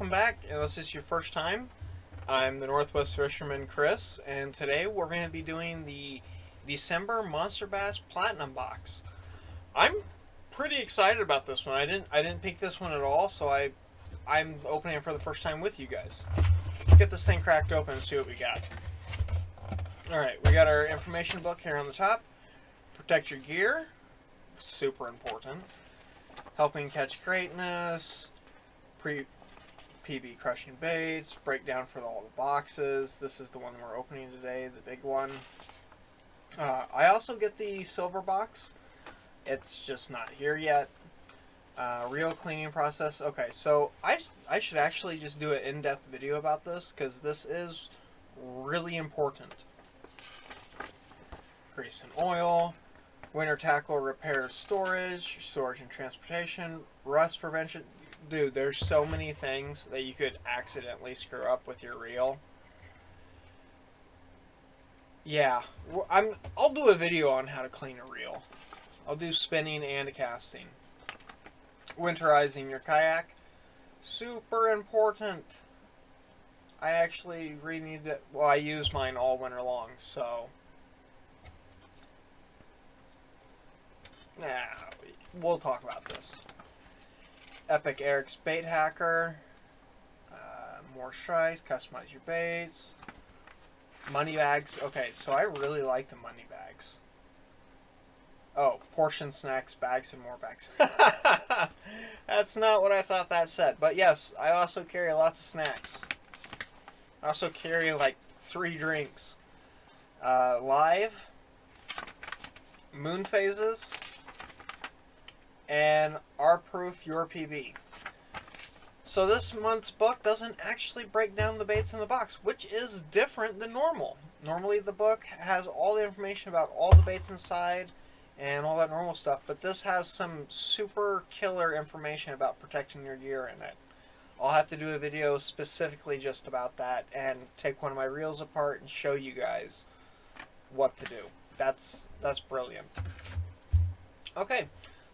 welcome back. Unless this is your first time, I'm the Northwest Fisherman Chris, and today we're going to be doing the December MonsterBass Platinum box. I'm pretty excited about this one. I didn't pick this one at all, so I'm opening it for the first time with you guys. Let's get this thing cracked open and see what we got. Alright, we got our information book here on the top. Protect your gear, super important. Helping catch greatness, PB crushing baits, breakdown for all the boxes. This is the one we're opening today, the big one. I also get the silver box. It's just not here yet. Reel cleaning process. Okay, so I should actually just do an in-depth video about this because this is really important. Grease and oil, winter tackle repair, storage and transportation, rust prevention. Dude, there's so many things that you could accidentally screw up with your reel. Yeah, I'll do a video on how to clean a reel. I'll do spinning and casting. Winterizing your kayak, super important. I actually really need to, well, I use mine all winter long, so we'll talk about this. Epic Eric's Bait Hacker. More strikes. Customize your baits. Money bags. Okay, so I really like the money bags. Oh, portion snacks, bags, and more bags. That's not what I thought that said. But yes, I also carry lots of snacks. I also carry like 3 drinks. Live. Moon phases. And R-Proof Your PB. So this month's book doesn't actually break down the baits in the box, which is different than normal. Normally the book has all the information about all the baits inside and all that normal stuff, but this has some super killer information about protecting your gear in it. I'll have to do a video specifically just about that and take one of my reels apart and show you guys what to do. That's brilliant. Okay.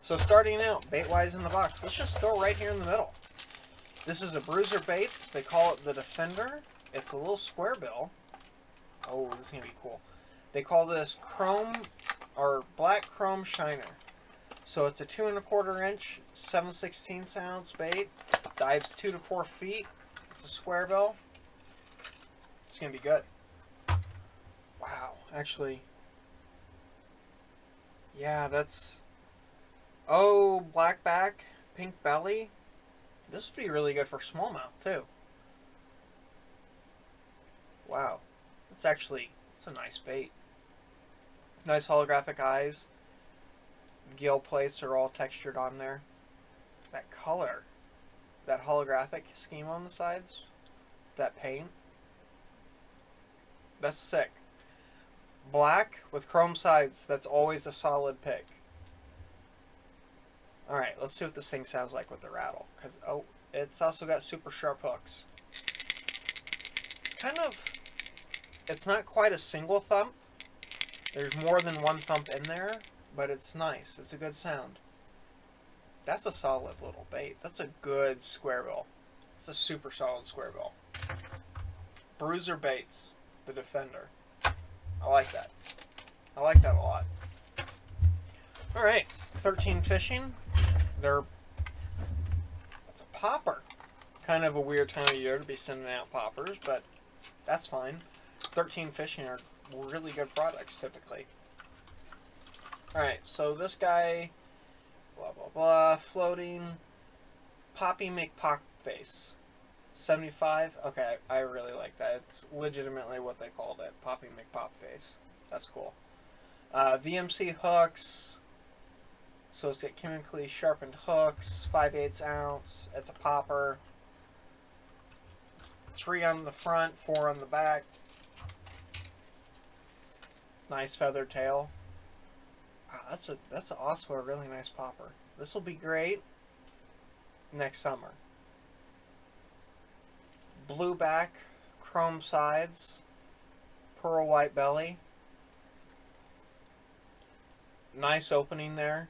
So starting out, Baitwise in the box. Let's just go right here in the middle. This is a Bruiser Baits. They call it the Defender. It's a little square bill. Oh, this is going to be cool. They call this chrome, or black chrome shiner. So it's a 2 1/4 inch, 7/16 ounce bait. Dives 2 to 4 feet. It's a square bill. It's going to be good. Wow, actually. Yeah, that's... Oh, black back, pink belly. This would be really good for smallmouth, too. Wow. It's a nice bait. Nice holographic eyes. Gill plates are all textured on there. That color. That holographic scheme on the sides. That paint. That's sick. Black with chrome sides. That's always a solid pick. Alright, let's see what this thing sounds like with the rattle. Because, oh, it's also got super sharp hooks. It's not quite a single thump. There's more than one thump in there, but it's nice. It's a good sound. That's a solid little bait. That's a good square bill. It's a super solid square bill. Bruiser Baits, the Defender. I like that. I like that a lot. Alright, 13 Fishing. It's a popper. Kind of a weird time of year to be sending out poppers, but that's fine. 13 Fishing are really good products, typically. Alright, so this guy, blah, blah, blah, floating, Poppy McPop face. 75? Okay, I really like that. It's legitimately what they called it, Poppy McPop face. That's cool. VMC hooks. So it's got chemically sharpened hooks, 5/8 ounce. It's a popper. 3 on the front, 4 on the back. Nice feather tail. Wow, that's also a really nice popper. This will be great next summer. Blue back, chrome sides, pearl white belly. Nice opening there.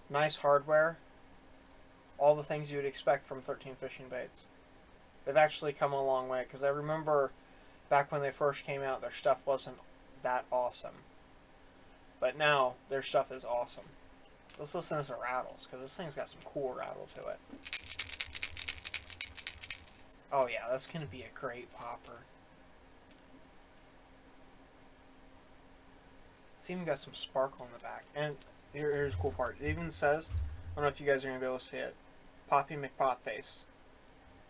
Nice hardware. All the things you would expect from 13 Fishing baits. They've actually come a long way, because I remember back when they first came out, their stuff wasn't that awesome. But now, their stuff is awesome. Let's listen to some rattles, because this thing's got some cool rattle to it. Oh yeah, that's going to be a great popper. It's even got some sparkle in the back. And here's the cool part. It even says, I don't know if you guys are going to be able to see it, Poppy McPotface.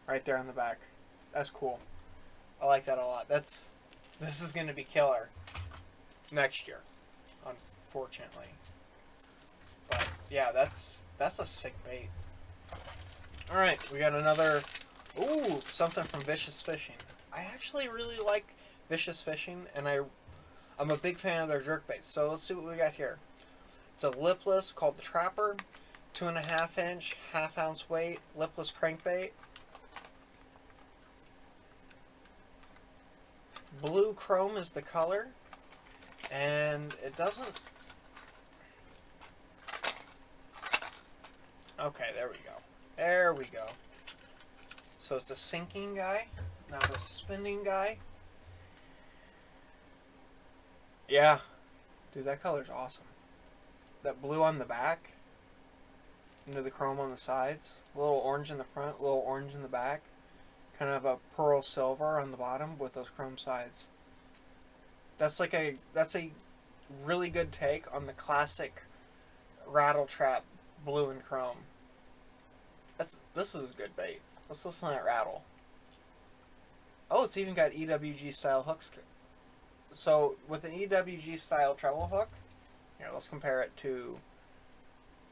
Right there on the back. That's cool. I like that a lot. This is going to be killer next year, unfortunately. But yeah, that's a sick bait. All right, we got another. Ooh, something from Vicious Fishing. I actually really like Vicious Fishing, and I'm a big fan of their jerkbaits. So let's see what we got here. It's a lipless called the Trapper, 2.5 inch, half-ounce weight, lipless crankbait. Blue chrome is the color, and it doesn't. Okay, there we go. There we go. So it's a sinking guy, not a suspending guy. Yeah. Dude, that color's awesome. That blue on the back, into the chrome on the sides, a little orange in the front, a little orange in the back, kind of a pearl silver on the bottom with those chrome sides. That's a really good take on the classic rattle trap blue and chrome. This is a good bait. Let's listen to that rattle. Oh, it's even got EWG style hooks. So with an EWG style treble hook, here, let's compare it to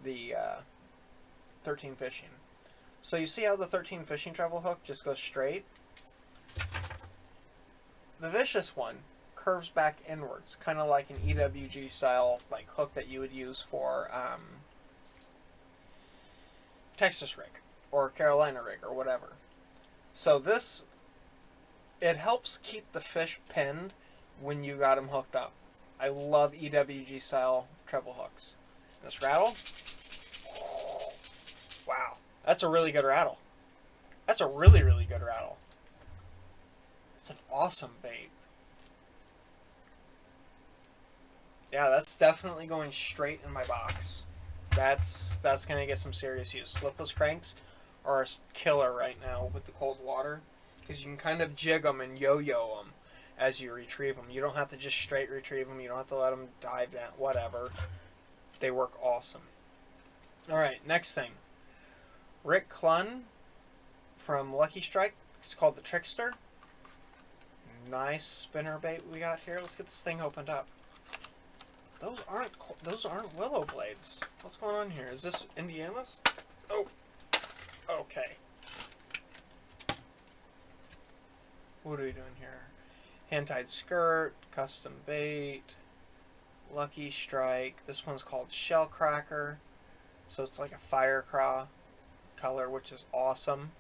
the 13 Fishing. So you see how the 13 Fishing treble hook just goes straight? The Vicious one curves back inwards, kind of like an EWG style like hook that you would use for Texas rig or Carolina rig or whatever. So this, it helps keep the fish pinned when you got them hooked up. I love EWG style treble hooks. This rattle, wow, that's a really good rattle. That's a really, really good rattle. It's an awesome bait. Yeah, that's definitely going straight in my box. That's going to get some serious use. Lipless cranks are a killer right now with the cold water, because you can kind of jig them and yo-yo them as you retrieve them. You don't have to just straight retrieve them. You don't have to let them dive down, whatever. They work awesome. Alright, next thing. Rick Clunn from Lucky Strike. It's called the Trickster. Nice spinner bait we got here. Let's get this thing opened up. Those aren't willow blades. What's going on here? Is this Indiana's? Oh, okay. What are we doing here? Hand-tied skirt, custom bait, Lucky Strike. This one's called Shell Cracker. So it's like a fire craw color, which is awesome.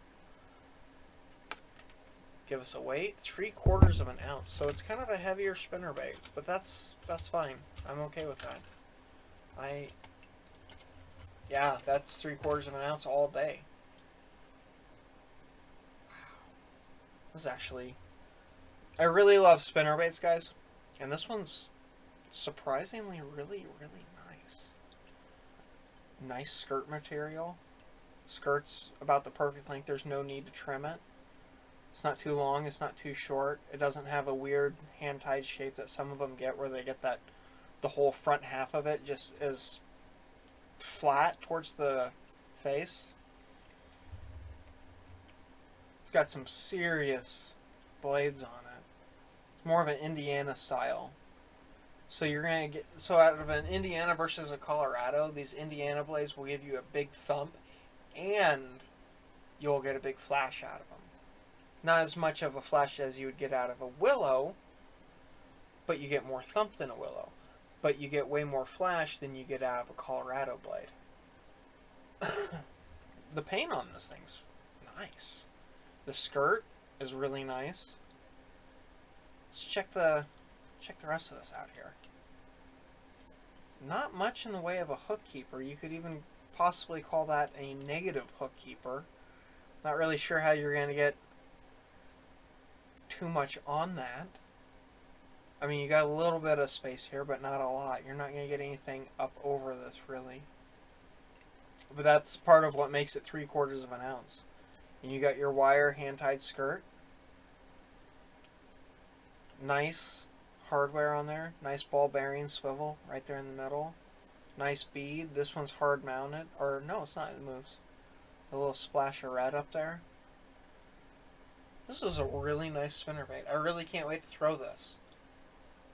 Give us a weight, 3/4 of an ounce. So it's kind of a heavier spinner bait, but that's fine. I'm okay with that. Yeah, that's 3/4 of an ounce all day. Wow. This is actually, I really love spinner baits, guys, and this one's surprisingly really, really nice. Nice skirt material. Skirt's about the perfect length. There's no need to trim it. It's not too long, it's not too short. It doesn't have a weird hand-tied shape that some of them get, where they get that the whole front half of it just is flat towards the face. It's got some serious blades on it. It's more of an Indiana style. So you're going to get, so out of an Indiana versus a Colorado, these Indiana blades will give you a big thump, and you'll get a big flash out of them. Not as much of a flash as you would get out of a willow, but you get more thump than a willow. But you get way more flash than you get out of a Colorado blade. The paint on this thing's nice. The skirt is really nice. Let's check the rest of this out here. Not much in the way of a hook keeper. You could even possibly call that a negative hook keeper. Not really sure how you're going to get too much on that. I mean, you got a little bit of space here, but not a lot. You're not going to get anything up over this, really. But that's part of what makes it 3/4 of an ounce. And you got your wire hand-tied skirt. Nice hardware on there. Nice ball bearing swivel right there in the middle. Nice bead. This one's hard mounted. Or, no, it's not. It moves. A little splash of red up there. This is a really nice spinnerbait. I really can't wait to throw this.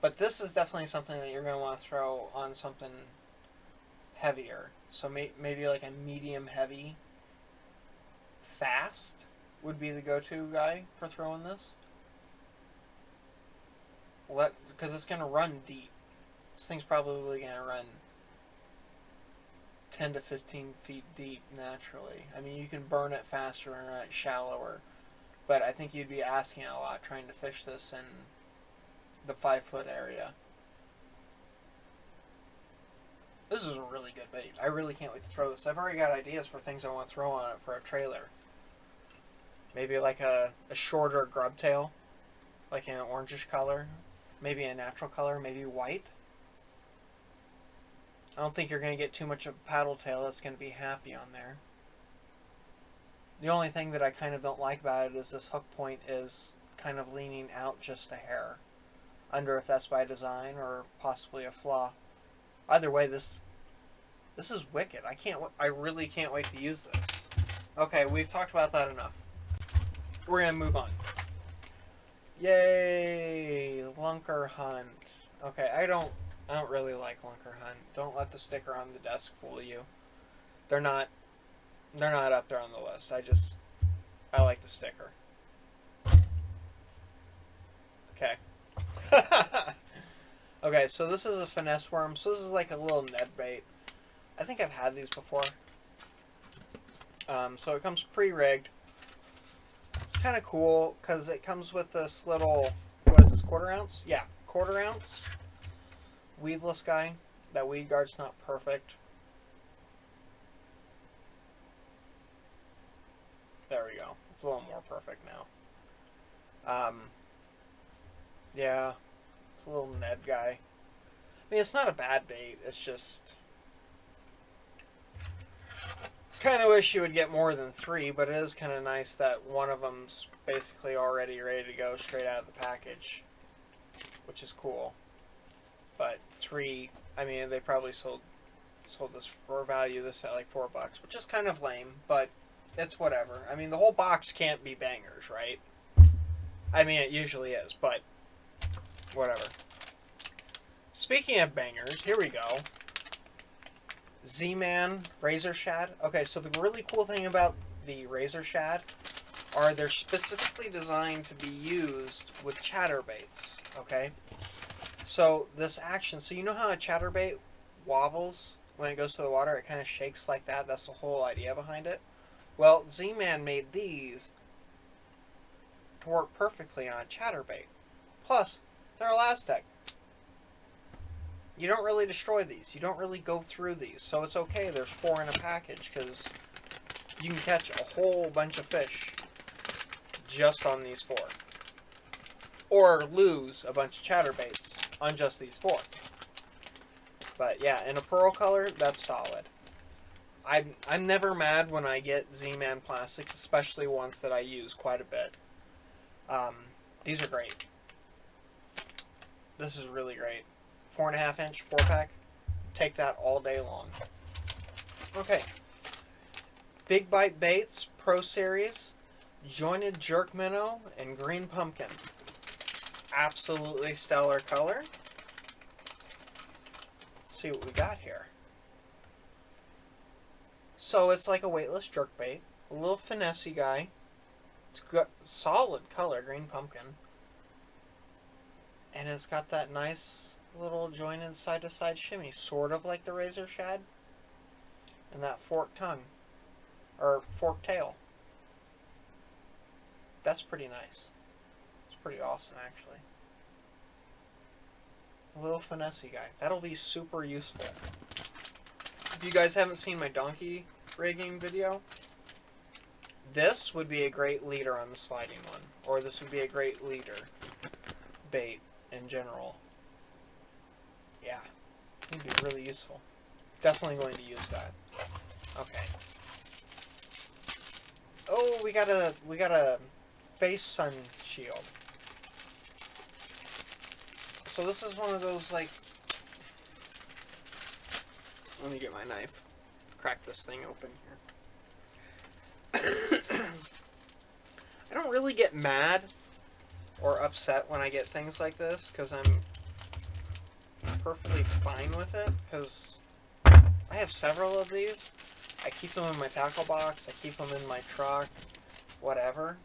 But this is definitely something that you're going to want to throw on something heavier. So maybe like a medium heavy. Fast would be the go-to guy for throwing this. Because it's going to run deep. This thing's probably going to run 10 to 15 feet deep naturally. I mean, you can burn it faster and run it shallower. But I think you'd be asking a lot trying to fish this in the 5-foot area. This is a really good bait. I really can't wait to throw this. I've already got ideas for things I want to throw on it for a trailer. Maybe like a shorter grub tail, like an orangish color. Maybe a natural color, maybe white. I don't think you're going to get too much of a paddle tail that's going to be happy on there. The only thing that I kind of don't like about it is this hook point is kind of leaning out just a hair. I wonder if that's by design or possibly a flaw. Either way, this is wicked. I really can't wait to use this. Okay, we've talked about that enough. We're going to move on. Yay! Lunker hunt. Okay, I don't really like lunker hunt. Don't let the sticker on the desk fool you. They're not up there on the list. I like the sticker. Okay. Okay, so this is a finesse worm. So this is like a little Ned bait. I think I've had these before. So it comes pre-rigged. It's kind of cool because it comes with this little, what is this, 1/4 ounce? Yeah, 1/4 ounce weaveless guy. That weed guard's not perfect. There we go. It's a little more perfect now. Yeah, it's a little Ned guy. I mean, it's not a bad bait. It's just kind of wish you would get more than 3, but it is kind of nice that one of them's basically already ready to go straight out of the package, which is cool. But 3, I mean, they probably sold this for value this at like $4, which is kind of lame, but it's whatever. I mean, the whole box can't be bangers, right? I mean, it usually is, but whatever. Speaking of bangers, here we go. ZMan Razor Shad. Okay, so the really cool thing about the Razor Shad are they're specifically designed to be used with chatterbaits, okay? So this action, so you know how a chatterbait wobbles when it goes to the water? It kind of shakes like that. That's the whole idea behind it. Well, ZMan made these to work perfectly on a chatterbait. Plus, they're elastic. You don't really destroy these. You don't really go through these. So it's okay. There's 4 in a package because you can catch a whole bunch of fish just on these 4. Or lose a bunch of chatterbaits on just these 4. But yeah, in a pearl color, that's solid. I'm never mad when I get ZMan plastics, especially ones that I use quite a bit. These are great. This is really great. 4.5 inch 4-pack. Take that all day long. Okay. Big Bite Baits Pro Series, Jointed Jerk Minnow, and Green Pumpkin. Absolutely stellar color. Let's see what we got here. So it's like a weightless jerkbait, a little finessey guy. It's got solid color, green pumpkin, and it's got that nice little jointed side-to-side shimmy, sort of like the Razor Shad, and that forked tongue, or forked tail. That's pretty nice. It's pretty awesome, actually. A little finessey guy. That'll be super useful. If you guys haven't seen my donkey rigging video, This would be a great leader on the sliding one, or this would be a great leader bait in general. Yeah, it would be really useful. Definitely going to use that. Okay. Oh, we got a face sun shield. So this is one of those, like, let me get my knife. Crack this thing open here. I don't really get mad or upset when I get things like this, because I'm perfectly fine with it, because I have several of these. I keep them in my tackle box, I keep them in my truck, whatever.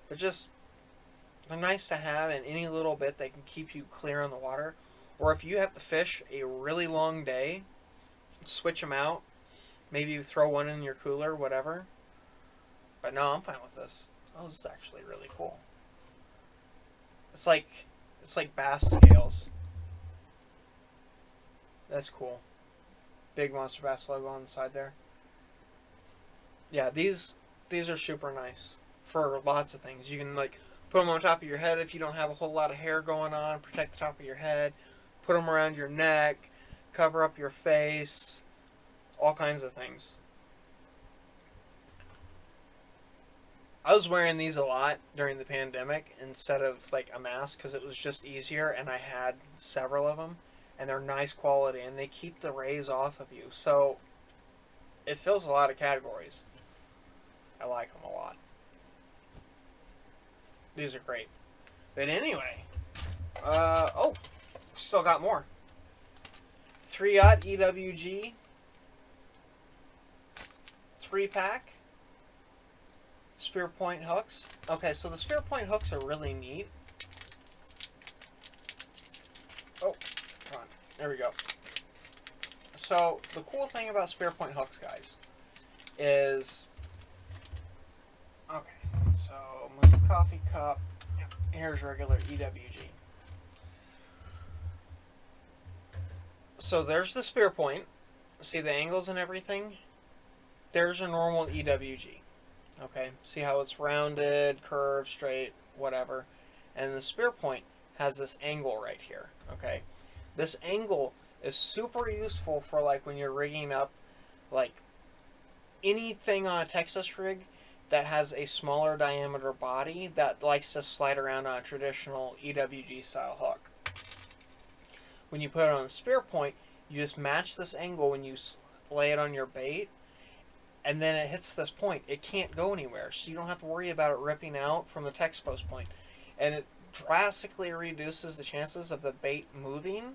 They're nice to have, and any little bit they can keep you clear on the water. Or if you have to fish a really long day, switch them out. Maybe throw one in your cooler, whatever. But no, I'm fine with this. Oh, this is actually really cool. It's like bass scales. That's cool. Big MonsterBass logo on the side there. Yeah, these are super nice for lots of things. You can, like, put them on top of your head if you don't have a whole lot of hair going on. Protect the top of your head. Put them around your neck. Cover up your face. All kinds of things. I was wearing these a lot during the pandemic instead of, like, a mask, because it was just easier, and I had several of them, and they're nice quality, and they keep the rays off of you. So it fills a lot of categories. I like them a lot. These are great. But anyway, oh, still got more. 3-aught EWG 3-pack spear point hooks. Okay, so the spear point hooks are really neat. Oh, come on. There we go. So the cool thing about spear point hooks, guys, is, okay, so move coffee cup. Here's regular EWG. So there's the spear point. See the angles and everything? There's a normal EWG. Okay, see how it's rounded, curved, straight, whatever. And the spear point has this angle right here. Okay, this angle is super useful for, like, when you're rigging up, like, anything on a Texas rig that has a smaller diameter body that likes to slide around on a traditional EWG style hook. When you put it on the spear point, you just match this angle when you lay it on your bait, and then it hits this point. It can't go anywhere, so you don't have to worry about it ripping out from the text post point. And it drastically reduces the chances of the bait moving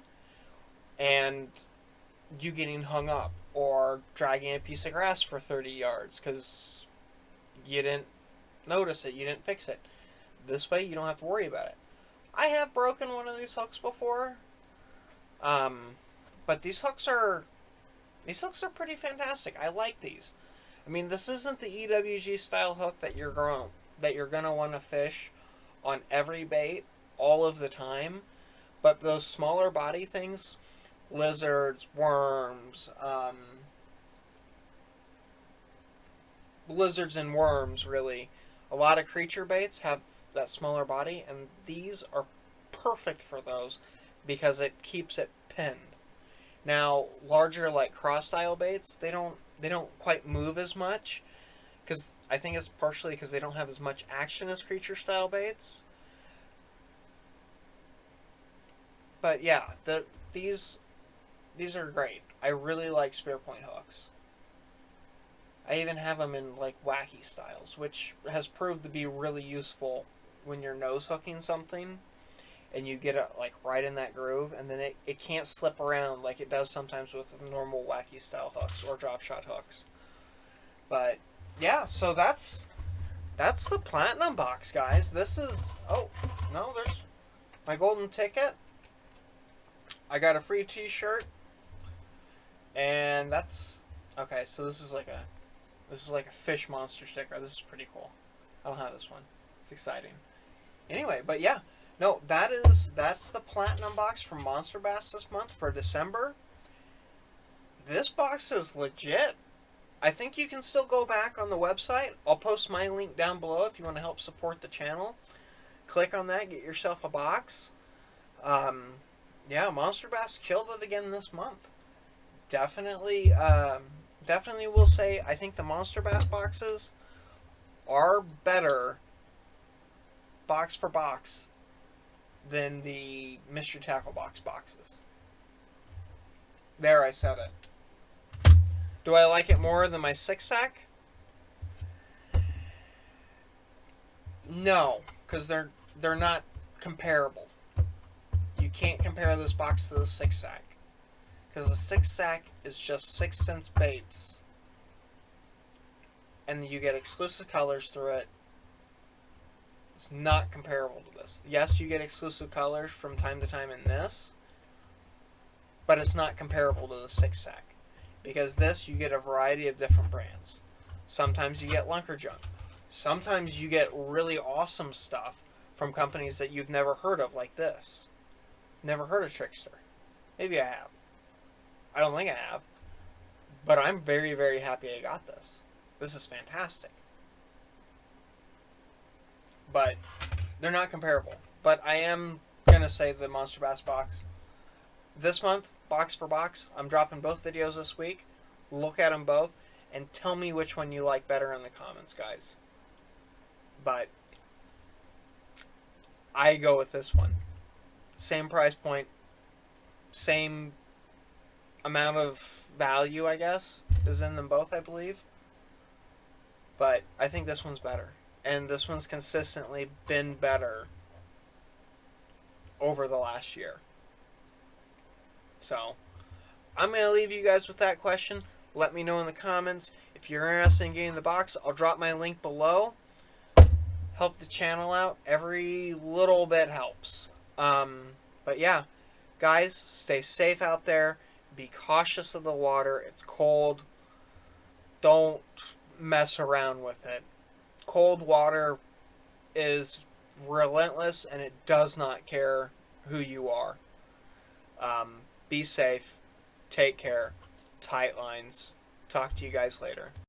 and you getting hung up or dragging a piece of grass for 30 yards because you didn't notice it, you didn't fix it. This way you don't have to worry about it. I have broken one of these hooks before, but these hooks are pretty fantastic. I like these. I mean, this isn't the EWG style hook that you're gonna want to fish on every bait all of the time, but those smaller body things, lizards, worms, lizards and worms, really. A lot of creature baits have that smaller body, and these are perfect for those because it keeps it pinned. Now, larger, like, cross-style baits, they don't quite move as much, because I think it's partially because they don't have as much action as creature-style baits. But yeah, these are great. I really like spear point hooks. I even have them in, like, wacky styles, which has proved to be really useful when you're nose hooking something and you get it, like, right in that groove, and then it can't slip around like it does sometimes with normal wacky style hooks or drop shot hooks. But yeah, so that's the platinum box, guys. This is, oh no, there's my golden ticket. I got a free t-shirt, and that's okay. So this is like a fish monster sticker. This is pretty cool. I don't have this one. It's exciting. Anyway, but yeah, no, that's the platinum box from MonsterBass this month for December. This box is legit. I think you can still go back on the website. I'll post my link down below if you want to help support the channel. Click on that, get yourself a box. Yeah, MonsterBass killed it again this month. Definitely, definitely will say I think the MonsterBass boxes are better box for box than the Mystery Tackle Box boxes. There, I said it. Do I like it more than my 6-sack? No, because they're not comparable. You can't compare this box to the 6-sack. Because the 6-sack is just 6 cents baits. And you get exclusive colors through it. It's not comparable to this. Yes, you get exclusive colors from time to time in this. But it's not comparable to the 6-sack. Because this, you get a variety of different brands. Sometimes you get lunker junk. Sometimes you get really awesome stuff from companies that you've never heard of, like this. Never heard of Trickster. Maybe I have. I don't think I have. But I'm very, very happy I got this. This is fantastic. But they're not comparable. But I am going to say the MonsterBass box. This month, box for box, I'm dropping both videos this week. Look at them both and tell me which one you like better in the comments, guys. But I go with this one. Same price point, same amount of value, I guess, is in them both, I believe. But I think this one's better. And this one's consistently been better over the last year. So, I'm going to leave you guys with that question. Let me know in the comments. If you're interested in getting the box, I'll drop my link below. Help the channel out. Every little bit helps. But yeah, guys, stay safe out there. Be cautious of the water. It's cold. Don't mess around with it. Cold water is relentless, and it does not care who you are. Be safe. Take care. Tight lines. Talk to you guys later.